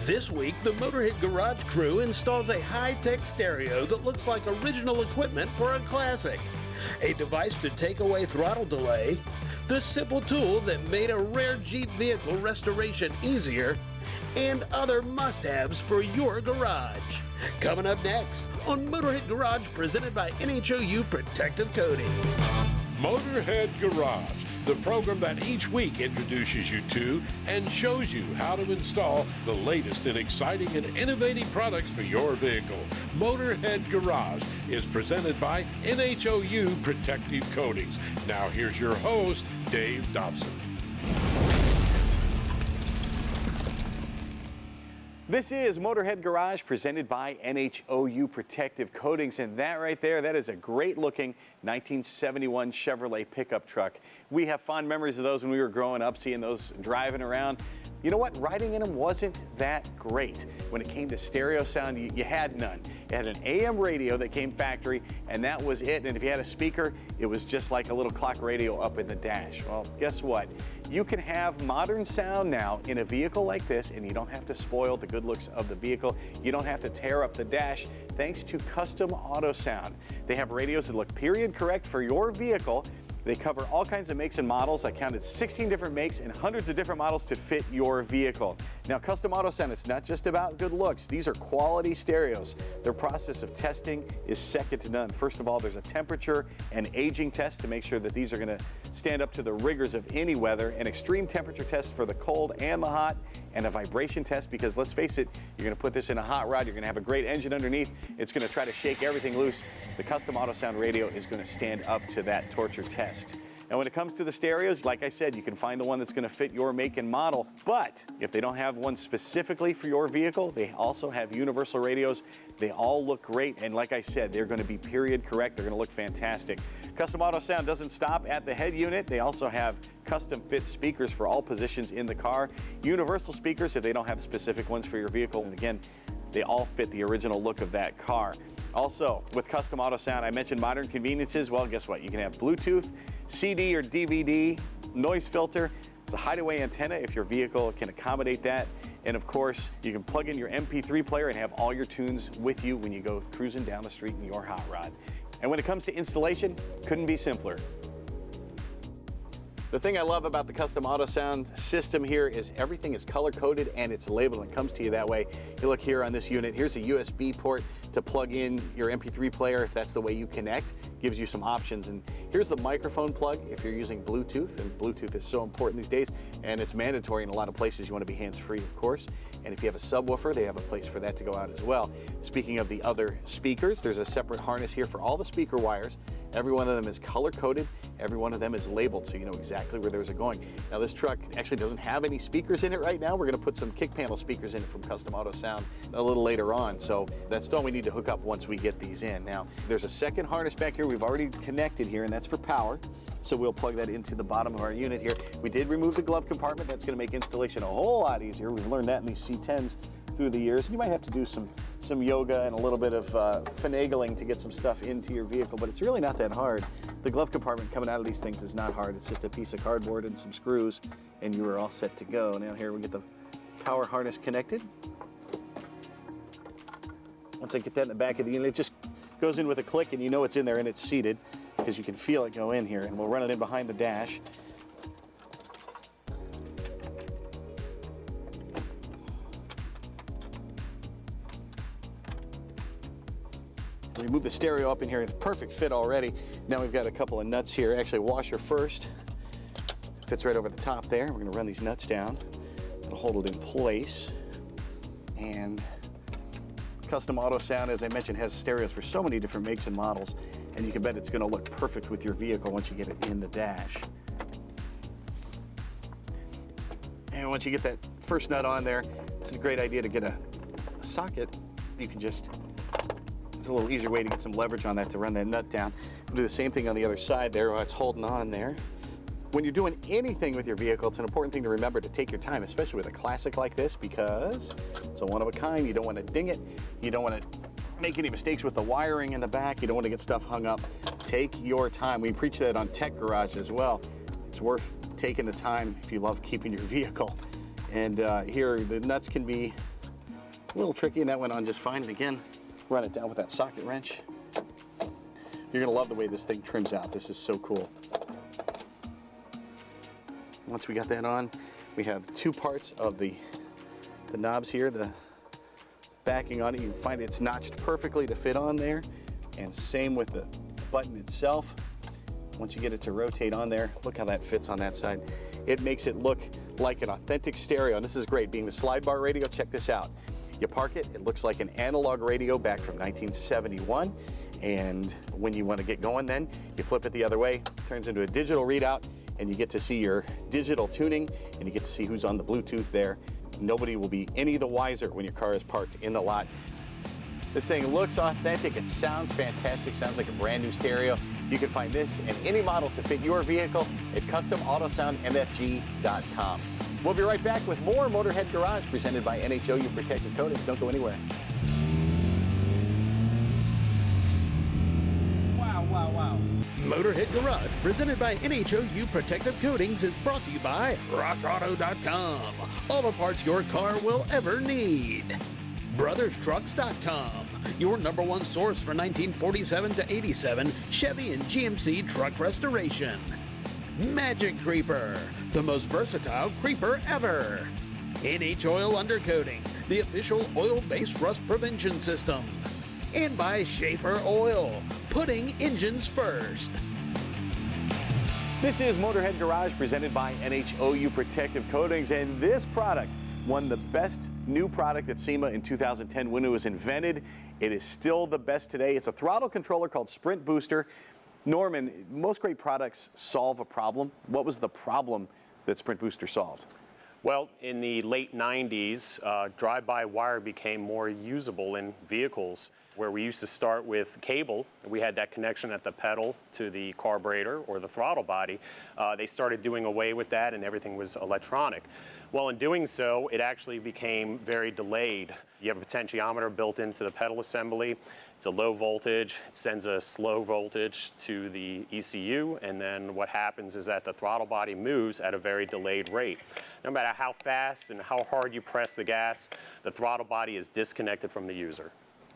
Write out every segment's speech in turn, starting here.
This week, the Motorhead Garage crew installs a high-tech stereo that looks like original equipment for a classic, a device to take away throttle delay, the simple tool that made a rare Jeep vehicle restoration easier, and other must-haves for your garage. Coming up next on Motorhead Garage, presented by NHOU Protective Coatings. Motorhead Garage, the program that each week introduces you to and shows you how to install the latest in exciting and innovative products for your vehicle. Motorhead Garage is presented by NHOU Protective Coatings. Now here's your host, Dave Dobson. This is Motorhead Garage presented by NHOU Protective Coatings, and that right there, that is a great looking 1971 Chevrolet pickup truck. We have fond memories of those when we were growing up, seeing those driving around. You know what? Riding in them wasn't that great. When it came to stereo sound, you had none. It had an AM radio that came factory, and that was it. And if you had a speaker, it was just like a little clock radio up in the dash. Well, guess what? You can have modern sound now in a vehicle like this, and you don't have to spoil the good looks of the vehicle. You don't have to tear up the dash, thanks to Custom Autosound. They have radios that look period correct for your vehicle. They cover all kinds of makes and models. I counted 16 different makes and hundreds of different models to fit your vehicle. Now, Custom Autosound, it's not just about good looks. These are quality stereos. Their process of testing is second to none. First of all, there's a temperature and aging test to make sure that these are going to stand up to the rigors of any weather, an extreme temperature test for the cold and the hot, and a vibration test, because let's face it, you're going to put this in a hot rod, you're going to have a great engine underneath, it's going to try to shake everything loose. The Custom Autosound radio is going to stand up to that torture test. Now, when it comes to the stereos, like I said, you can find the one that's going to fit your make and model, but if they don't have one specifically for your vehicle, they also have universal radios. They all look great, and like I said, they're going to be period correct. They're going to look fantastic. Custom Autosound doesn't stop at the head unit. They also have custom fit speakers for all positions in the car, universal speakers if they don't have specific ones for your vehicle, and again, they all fit the original look of that car. Also, with Custom Autosound, I mentioned modern conveniences. Well, guess what? You can have Bluetooth, CD or DVD, noise filter. It's a hideaway antenna if your vehicle can accommodate that. And of course, you can plug in your MP3 player and have all your tunes with you when you go cruising down the street in your hot rod. And when it comes to installation, couldn't be simpler. The thing I love about the Custom Autosound system here is everything is color-coded and it's labeled and comes to you that way. You look here on this unit, here's a USB port to plug in your MP3 player if that's the way you connect. Gives you some options. And here's the microphone plug if you're using Bluetooth, and Bluetooth is so important these days, and it's mandatory in a lot of places. You want to be hands-free, of course. And if you have a subwoofer, they have a place for that to go out as well. Speaking of the other speakers, there's a separate harness here for all the speaker wires. Every one of them is color-coded. Every one of them is labeled, so you know exactly where those are going. Now, this truck actually doesn't have any speakers in it right now. We're going to put some kick panel speakers in it from Custom Autosound a little later on, so that's all we need to hook up once we get these in. Now, there's a second harness back here we've already connected here, and that's for power. So we'll plug that into the bottom of our unit here. We did remove the glove compartment. That's going to make installation a whole lot easier. We've learned that in these C10s through the years. And you might have to do some yoga and a little bit of finagling to get some stuff into your vehicle, but it's really not that hard. The glove compartment coming out of these things is not hard. It's just a piece of cardboard and some screws, and you are all set to go. Now here we get the power harness connected. Once I get that in the back of the unit, it just goes in with a click and you know it's in there and it's seated because you can feel it go in here, and we'll run it in behind the dash. We move the stereo up in here. It's perfect fit already. Now we've got a couple of nuts here. Actually, washer first. Fits right over the top there. We're going to run these nuts down. It'll hold it in place. And Custom Autosound, as I mentioned, has stereos for so many different makes and models, and you can bet it's going to look perfect with your vehicle once you get it in the dash. And once you get that first nut on there, it's a great idea to get a socket. You can just, it's a little easier way to get some leverage on that to run that nut down. We'll do the same thing on the other side there while it's holding on there. When you're doing anything with your vehicle, it's an important thing to remember to take your time, especially with a classic like this, because it's a one-of-a-kind. You don't want to ding it. You don't want to make any mistakes with the wiring in the back. You don't want to get stuff hung up. Take your time. We preach that on Tech Garage as well. It's worth taking the time if you love keeping your vehicle. And here, the nuts can be A little tricky, and that went on just fine. And again, run it down with that socket wrench. You're gonna love the way this thing trims out. This is so cool. Once we got that on, we have two parts of the knobs here, the backing on it. You can find it's notched perfectly to fit on there, and same with the button itself. Once you get it to rotate on there, look how that fits on that side. It makes it look like an authentic stereo, and this is great. Being the slide bar radio, check this out. You park it, it looks like an analog radio back from 1971, and when you want to get going then, you flip it the other way, turns into a digital readout, and you get to see your digital tuning, and you get to see who's on the Bluetooth there. Nobody will be any the wiser when your car is parked in the lot. This thing looks authentic, it sounds fantastic, sounds like a brand new stereo. You can find this and any model to fit your vehicle at CustomAutosoundMFG.com. We'll be right back with more Motorhead Garage presented by NHOU Protective Coatings. Don't go anywhere. Wow, wow, wow. Motorhead Garage, presented by NHOU Protective Coatings, is brought to you by RockAuto.com. All the parts your car will ever need. BrothersTrucks.com, your #1 source for 1947 to 87 Chevy and GMC truck restoration. Magic Creeper, the most versatile creeper ever. Oil Undercoating, the official oil-based rust prevention system. And by Schaefer Oil, putting engines first. This is Motorhead Garage presented by NHOU Protective Coatings, and this product won the best new product at SEMA in 2010 when it was invented. It is still the best today. It's a throttle controller called Sprint Booster. Norman, most great products solve a problem. What was the problem that Sprint Booster solved? Well, in the late 90s, drive-by-wire became more usable in vehicles. Where we used to start with cable, we had that connection at the pedal to the carburetor or the throttle body. They started doing away with that and everything was electronic. Well, in doing so, it actually became very delayed. You have a potentiometer built into the pedal assembly. It's a low voltage, it sends a slow voltage to the ECU, and then what happens is that the throttle body moves at a very delayed rate. No matter how fast and how hard you press the gas, the throttle body is disconnected from the user.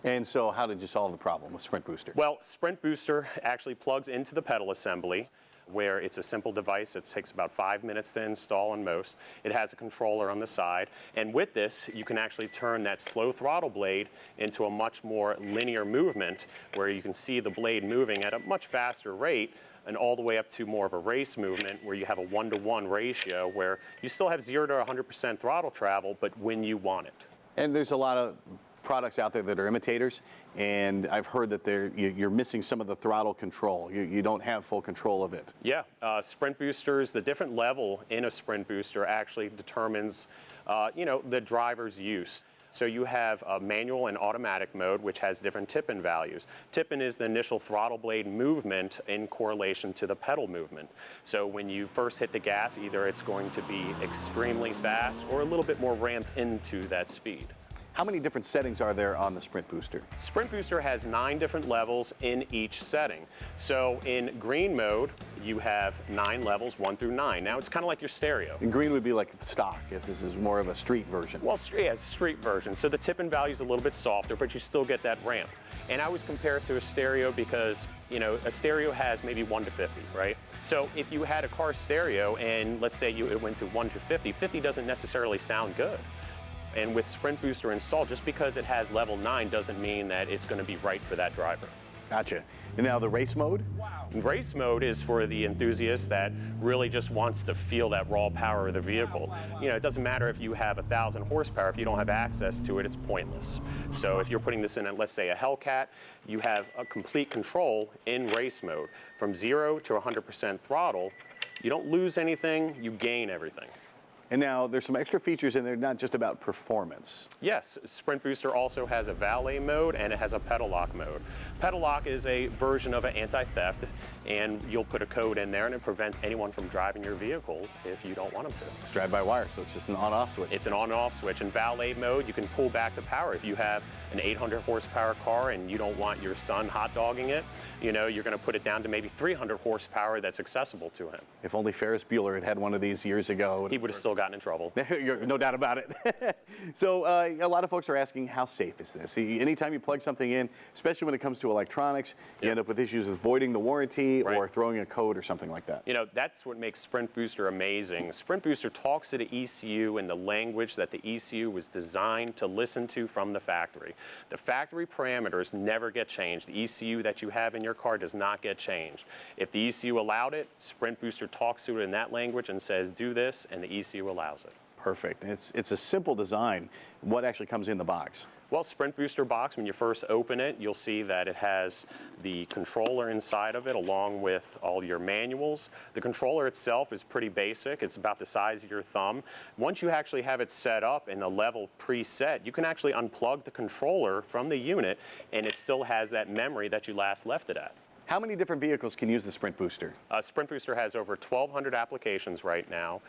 And so how did you solve the problem with Sprint Booster? Well, Sprint Booster actually plugs into the pedal assembly, where it's a simple device. It takes about 5 minutes to install on most. It has a controller on the side, and with this you can actually turn that slow throttle blade into a much more linear movement where you can see the blade moving at a much faster rate, and all the way up to more of a race movement where you have a 1-to-1 ratio where you still have 0 to 100% throttle travel, but when you want it. And there's a lot of products out there that are imitators, and I've heard that you're missing some of the throttle control. You don't have full control of it. Yeah, Sprint Boosters, the different level in a Sprint Booster actually determines the driver's use. So you have a manual and automatic mode, which has different tip-in values. Tip-in is the initial throttle blade movement in correlation to the pedal movement. So when you first hit the gas, either it's going to be extremely fast or a little bit more ramped into that speed. How many different settings are there on the Sprint Booster? Sprint Booster has 9 different levels in each setting. So in green mode, you have 9 levels, 1 through 9. Now it's kind of like your stereo. And green would be like stock, if this is more of a street version. Well, yeah, it's a street version. So the tip-in value is a little bit softer, but you still get that ramp. And I always compare it to a stereo because, a stereo has maybe 1 to 50, right? So if you had a car stereo and let's say it went to 1 to 50, 50 doesn't necessarily sound good. And with Sprint Booster installed, just because it has level 9 doesn't mean that it's going to be right for that driver. Gotcha. And now the race mode? Wow. Race mode is for the enthusiast that really just wants to feel that raw power of the vehicle. It doesn't matter if you have 1,000 horsepower. If you don't have access to it, it's pointless. So if you're putting this in, let's say, a Hellcat, you have a complete control in race mode. From 0 to 100% throttle, you don't lose anything, you gain everything. And now there's some extra features in there, not just about performance. Yes, Sprint Booster also has a valet mode and it has a pedal lock mode. Pedal lock is a version of an anti-theft, and you'll put a code in there and it prevents anyone from driving your vehicle if you don't want them to. It's drive-by-wire, so it's just an on-off switch. It's an on-off switch. In valet mode, you can pull back the power. If you have an 800 horsepower car and you don't want your son hot dogging it, you're going to put it down to maybe 300 horsepower that's accessible to him. If only Ferris Bueller had one of these years ago. He would have still gotten in trouble. No doubt about it. So a lot of folks are asking, how safe is this? Anytime you plug something in, especially when it comes to electronics, you end up with issues with voiding the warranty or throwing a code or something like that. You know, that's what makes Sprint Booster amazing. Sprint Booster talks to the ECU in the language that the ECU was designed to listen to from the factory. The factory parameters never get changed. The ECU that you have in your car does not get changed. If the ECU allowed it, Sprint Booster talks to it in that language and says, do this, and the ECU allows it. Perfect. It's a simple design. What actually comes in the box? Well, Sprint Booster box, when you first open it, you'll see that it has the controller inside of it along with all your manuals. The controller itself is pretty basic. It's about the size of your thumb. Once you actually have it set up in a level preset, you can actually unplug the controller from the unit and it still has that memory that you last left it at. How many different vehicles can use the Sprint Booster? Sprint Booster has over 1,200 applications right now,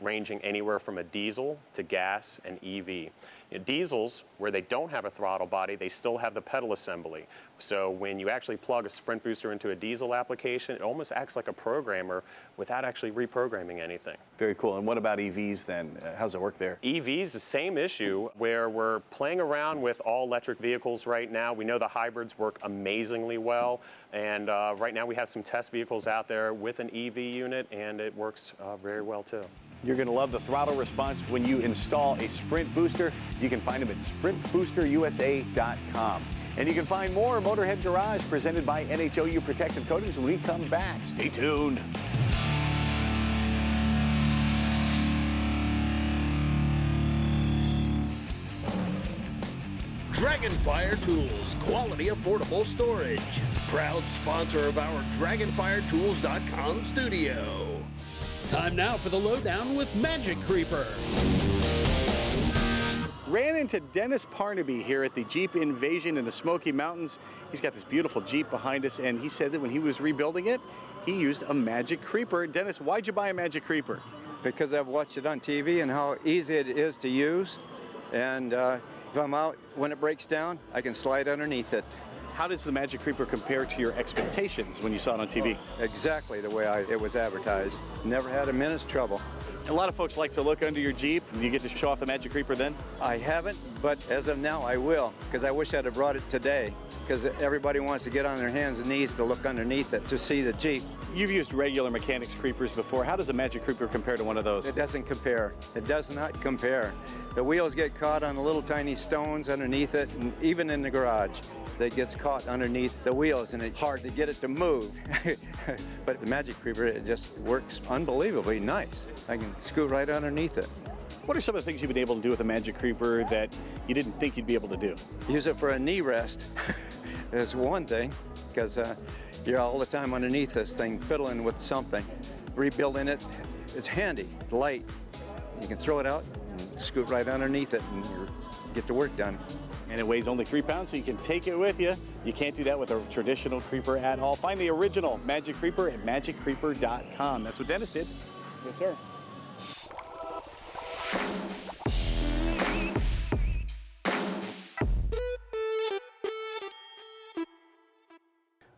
ranging anywhere from a diesel to gas and EV. You know, diesels, where they don't have a throttle body, they still have the pedal assembly. So when you actually plug a Sprint Booster into a diesel application, it almost acts like a programmer without actually reprogramming anything. Very cool. And what about EVs then? How's it work there? EVs, the same issue, where we're playing around with all electric vehicles right now. We know the hybrids work amazingly well. And right now we have some test vehicles out there with an EV unit, and it works very well too. You're going to love the throttle response when you install a Sprint Booster. You can find them at sprintboosterusa.com. And you can find more Motorhead Garage presented by NHOU Protective Coatings when we come back. Stay tuned. Dragonfire Tools, quality, affordable storage. Proud sponsor of our DragonfireTools.com studio. Time now for the lowdown with Magic Creeper. Ran into Dennis Parnaby here at the Jeep Invasion in the Smoky Mountains. He's got this beautiful Jeep behind us, and he said that when he was rebuilding it, he used a Magic Creeper. Dennis, why'd you buy a Magic Creeper? Because I've watched it on TV and how easy it is to use. And if I'm out, when it breaks down, I can slide underneath it. How does the Magic Creeper compare to your expectations when you saw it on TV? Exactly the way it was advertised. Never had a minute's trouble. A lot of folks like to look under your Jeep. Do you get to show off the Magic Creeper then? I haven't, but as of now, I will, because I wish I'd have brought it today, because everybody wants to get on their hands and knees to look underneath it to see the Jeep. You've used regular mechanics creepers before. How does a Magic Creeper compare to one of those? It doesn't compare. It does not compare. The wheels get caught on the little tiny stones underneath it, and even in the garage, that gets caught underneath the wheels, and it's hard to get it to move. But the Magic Creeper, it just works unbelievably nice. I can scoot right underneath it. What are some of the things you've been able to do with a Magic Creeper that you didn't think you'd be able to do? Use it for a knee rest. That's one thing, because you're all the time underneath this thing, fiddling with something. Rebuilding it, it's handy, light. You can throw it out and scoot right underneath it and get the work done. And it weighs only 3 pounds, so you can take it with you. You can't do that with a traditional creeper at all. Find the original Magic Creeper at magiccreeper.com. That's what Dennis did. Yes, sir.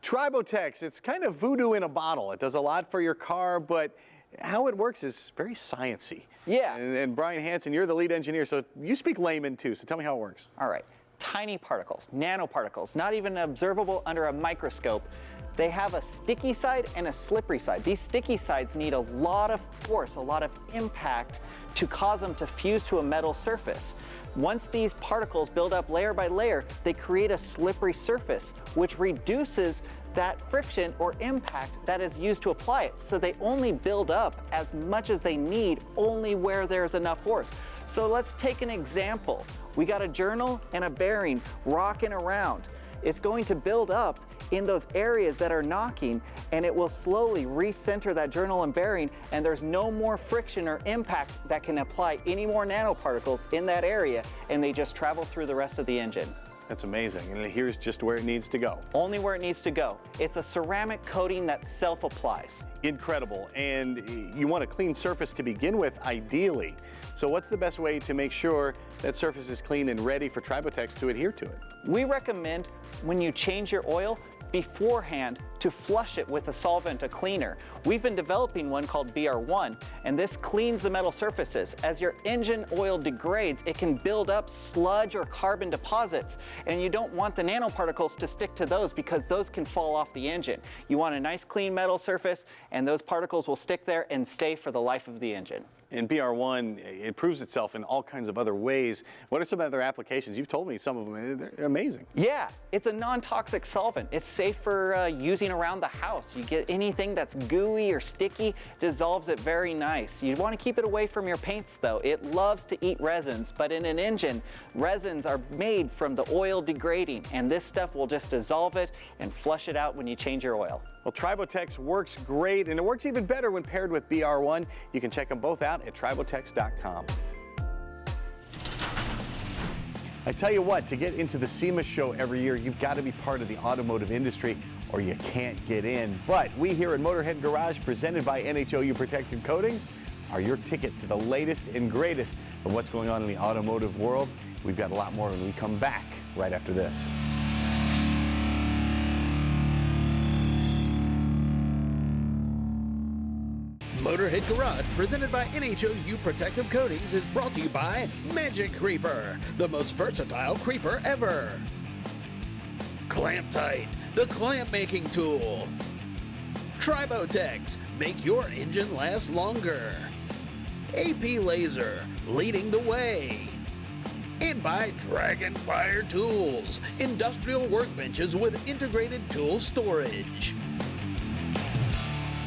Triboutex, it's kind of voodoo in a bottle. It does a lot for your car, but how it works is very sciencey. Yeah. And Brian Hansen, you're the lead engineer, so you speak layman too, so tell me how it works. All right. Tiny particles, nanoparticles, not even observable under a microscope. They have a sticky side and a slippery side. These sticky sides need a lot of force, a lot of impact to cause them to fuse to a metal surface. Once these particles build up layer by layer, they create a slippery surface, which reduces that friction or impact that is used to apply it. So they only build up as much as they need, only where there's enough force. So let's take an example. We got a journal and a bearing rocking around. It's going to build up in those areas that are knocking, and it will slowly recenter that journal and bearing, and there's no more friction or impact that can apply any more nanoparticles in that area, and they just travel through the rest of the engine. That's amazing, and here's just where it needs to go. Only where it needs to go. It's a ceramic coating that self-applies. Incredible, and you want a clean surface to begin with, ideally. So what's the best way to make sure that surface is clean and ready for Tribotex to adhere to it? We recommend when you change your oil, beforehand to flush it with a solvent, a cleaner. We've been developing one called BR1, and this cleans the metal surfaces. As your engine oil degrades, it can build up sludge or carbon deposits, and you don't want the nanoparticles to stick to those because those can fall off the engine. You want a nice clean metal surface, and those particles will stick there and stay for the life of the engine. And BR1, it proves itself in all kinds of other ways. What are some other applications? You've told me some of them, they're amazing. Yeah, it's a non-toxic solvent. It's safe for using around the house. You get anything that's gooey or sticky, dissolves it very nice. You want to keep it away from your paints though. It loves to eat resins, but in an engine, resins are made from the oil degrading, and this stuff will just dissolve it and flush it out when you change your oil. Well, Tribotex works great, and it works even better when paired with BR1. You can check them both out at Tribotex.com. I tell you what, to get into the SEMA show every year, you've got to be part of the automotive industry or you can't get in. But we here at Motorhead Garage, presented by NHOU Protective Coatings, are your ticket to the latest and greatest of what's going on in the automotive world. We've got a lot more when we come back right after this. Motorhead Garage, presented by NHOU Protective Coatings, is brought to you by Magic Creeper, the most versatile creeper ever. Clamp Tight, the clamp making tool. Tribotex, make your engine last longer. AP Laser, leading the way. And by Dragonfire Tools, industrial workbenches with integrated tool storage.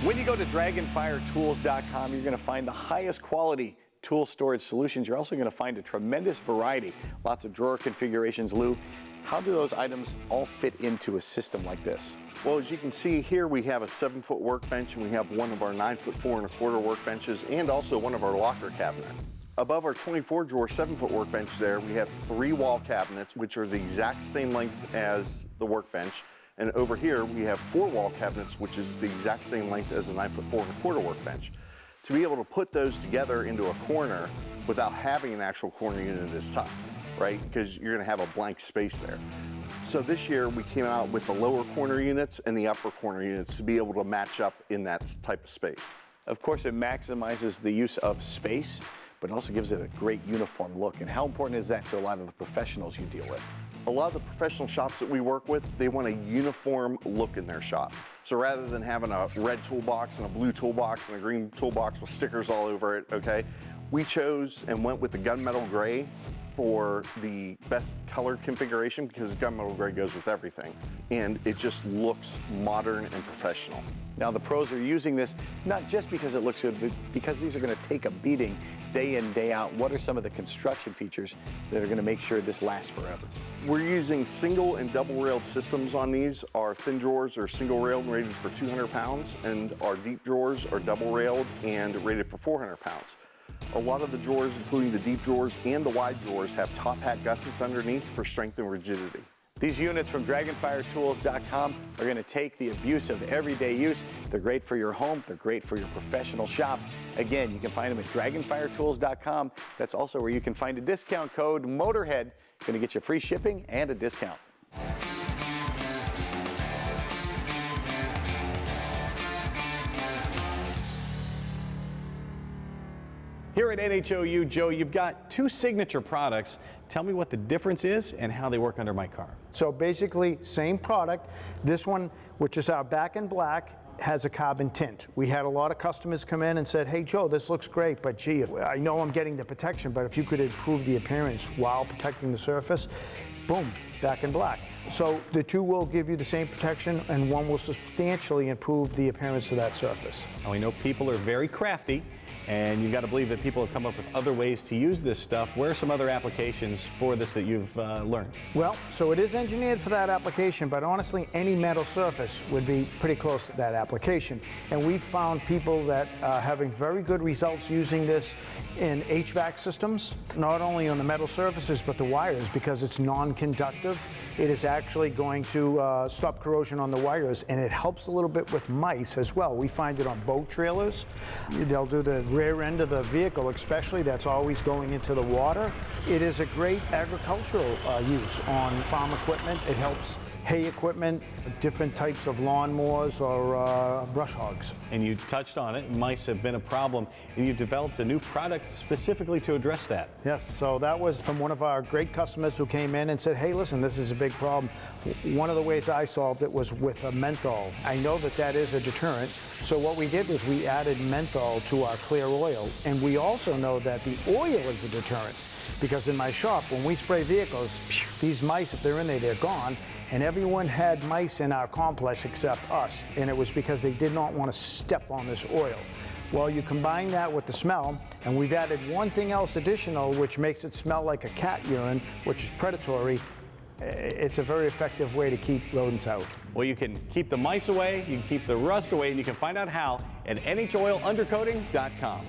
When you go to DragonfireTools.com, you're going to find the highest quality tool storage solutions. You're also going to find a tremendous variety, lots of drawer configurations. Lou, how do those items all fit into a system like this? Well, as you can see here, we have a 7-foot workbench, and we have one of our 9-foot 4 1/4 workbenches, and also one of our locker cabinets. Above our 24-drawer 7-foot workbench there, we have 3 wall cabinets, which are the exact same length as the workbench. And over here, we have 4 wall cabinets, which is the exact same length as a 9-foot 4 1/4 workbench. To be able to put those together into a corner without having an actual corner unit is tough, right? Because you're gonna have a blank space there. So this year, we came out with the lower corner units and the upper corner units to be able to match up in that type of space. Of course, it maximizes the use of space, but it also gives it a great uniform look. And how important is that to a lot of the professionals you deal with? A lot of the professional shops that we work with, they want a uniform look in their shop. So rather than having a red toolbox and a blue toolbox and a green toolbox with stickers all over it, okay, we chose and went with the gunmetal gray for the best color configuration because gunmetal gray goes with everything. And it just looks modern and professional. Now, the pros are using this not just because it looks good, but because these are going to take a beating day in, day out. What are some of the construction features that are going to make sure this lasts forever? We're using single and double railed systems on these. Our thin drawers are single railed and rated for 200 pounds, and our deep drawers are double railed and rated for 400 pounds. A lot of the drawers, including the deep drawers and the wide drawers, have top hat gussets underneath for strength and rigidity. These units from DragonfireTools.com are going to take the abuse of everyday use. They're great for your home. They're great for your professional shop. Again, you can find them at DragonfireTools.com. That's also where you can find a discount code Motorhead. Going to get you free shipping and a discount. Here at NHOU, Joe, you've got 2 signature products. Tell me what the difference is and how they work under my car. So basically, same product. This one, which is our back in black, has a carbon tint. We had a lot of customers come in and said, hey Joe, this looks great, but gee, I know I'm getting the protection, but if you could improve the appearance while protecting the surface, boom, back in black. So the 2 will give you the same protection, and one will substantially improve the appearance of that surface. Now, we know people are very crafty, and you've got to believe that people have come up with other ways to use this stuff. Where are some other applications for this that you've learned? Well, so it is engineered for that application, but honestly, any metal surface would be pretty close to that application. And we've found people that are having very good results using this in HVAC systems, not only on the metal surfaces, but the wires, because it's non-conductive. It is actually going to stop corrosion on the wires, and it helps a little bit with mice as well. We find it on boat trailers. They'll do the rear end of the vehicle, especially, that's always going into the water. It is a great agricultural use on farm equipment. It helps hay equipment, different types of lawnmowers or brush hogs. And you touched on it, mice have been a problem, and you've developed a new product specifically to address that. Yes, so that was from one of our great customers who came in and said, hey, listen, this is a big problem. One of the ways I solved it was with a menthol. I know that that is a deterrent, so what we did was we added menthol to our clear oil, and we also know that the oil is a deterrent, because in my shop, when we spray vehicles, these mice, if they're in there, they're gone, and everyone had mice in our complex except us, and it was because they did not want to step on this oil. Well, you combine that with the smell, and we've added one thing else additional, which makes it smell like a cat urine, which is predatory. It's a very effective way to keep rodents out. Well, you can keep the mice away, you can keep the rust away, and you can find out how at NHOUundercoating.com.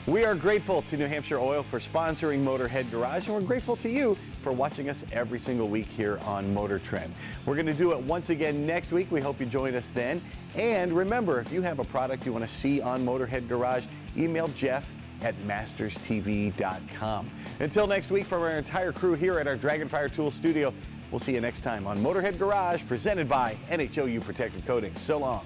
We are grateful to New Hampshire Oil for sponsoring Motorhead Garage, and we're grateful to you for watching us every single week here on Motor Trend. We're going to do it once again next week. We hope you join us then. And remember, if you have a product you want to see on Motorhead Garage, email Jeff at masterstv.com. Until next week, from our entire crew here at our Dragonfire Tools studio, we'll see you next time on Motorhead Garage, presented by NHOU Protective Coatings. So long.